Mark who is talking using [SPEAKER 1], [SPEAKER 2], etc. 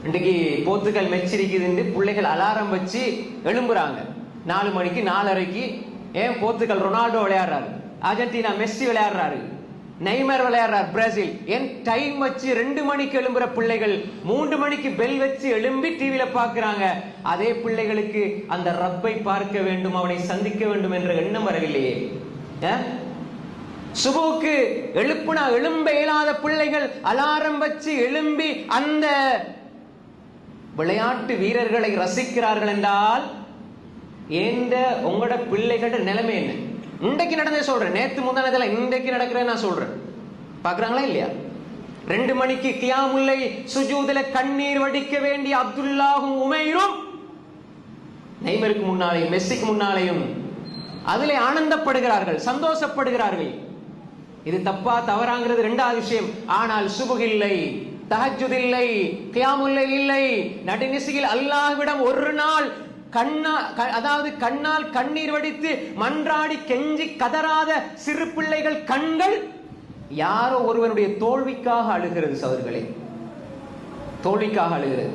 [SPEAKER 1] இன்றைக்கு போர்த்துகல் மெச்சிருக்குது பிள்ளைகள் அலாரம் வச்சு எழும்புறாங்க 4 மணிக்கு 4:30க்கு. ஏன் போர்த்துகல் ரொனால்டோ விளையாடுறாரு, அர்ஜென்டினா மெஸ்ஸி விளையாடுறாரு, நெய்மர் விளையாடுறார் பிரேசில். ஏன் டைம் வச்சு 2 மணிக்கு எழும்புற பிள்ளைகள் 3 மணிக்கு பெல் வச்சு எழும்பி டிவியில பாக்குறாங்க. அதே பிள்ளைகளுக்கு அந்த ரப்பை பார்க்க வேண்டும், அவனை சந்திக்க வேண்டும் என்ற எண்ணம் வரவில்லையே. சுபுக்கு எழுப்புனா எழும்ப இயலாத பிள்ளைகள் அலாரம் வச்சு எழும்பி அந்த விளையாட்டு வீரர்களை ரசிக்கிறார்கள் என்றால் ஏந்த உங்களோட பிள்ளைகளோட நிலைமை என்ன? இன்றைக்கு நடந்தே சொல்றேன், நேத்து முந்தானதுல இன்றைக்கு நடக்கிறேன் நான் சொல்றேன். பாக்குறாங்களா இல்லையா? 2 மணிக்கு கியாமுல்லை சுஜூதுல கண்ணீர் வடிக்க வேண்டிய அப்துல்லாஹும் உமைரும் நெய்மருக்கு முன்னாலேயும் மெஸ்ஸிக்கு முன்னாலேயும் அதிலே ஆனந்தப்படுகிறார்கள், சந்தோஷப்படுகிறார்கள். இது தப்பா தவறாங்கிறது 2வது விஷயம். ஆனால் சுபுஹ் இல்லை, தஹஜ்ஜுத் இல்லை, கியாமுல்லை இல்லை, நடுநிசியில் அல்லாஹ்விடம் ஒரு நாள் கண்ணால் கண்ணீர் வடித்து மன்றாடி கெஞ்சி கதறாத சிறு பிள்ளைகள் கண்கள் யாரோ ஒருவனுடைய தோல்விக்காக அழுகிறது. சகோதரர்களே, தோல்விக்காக அழுகிறது.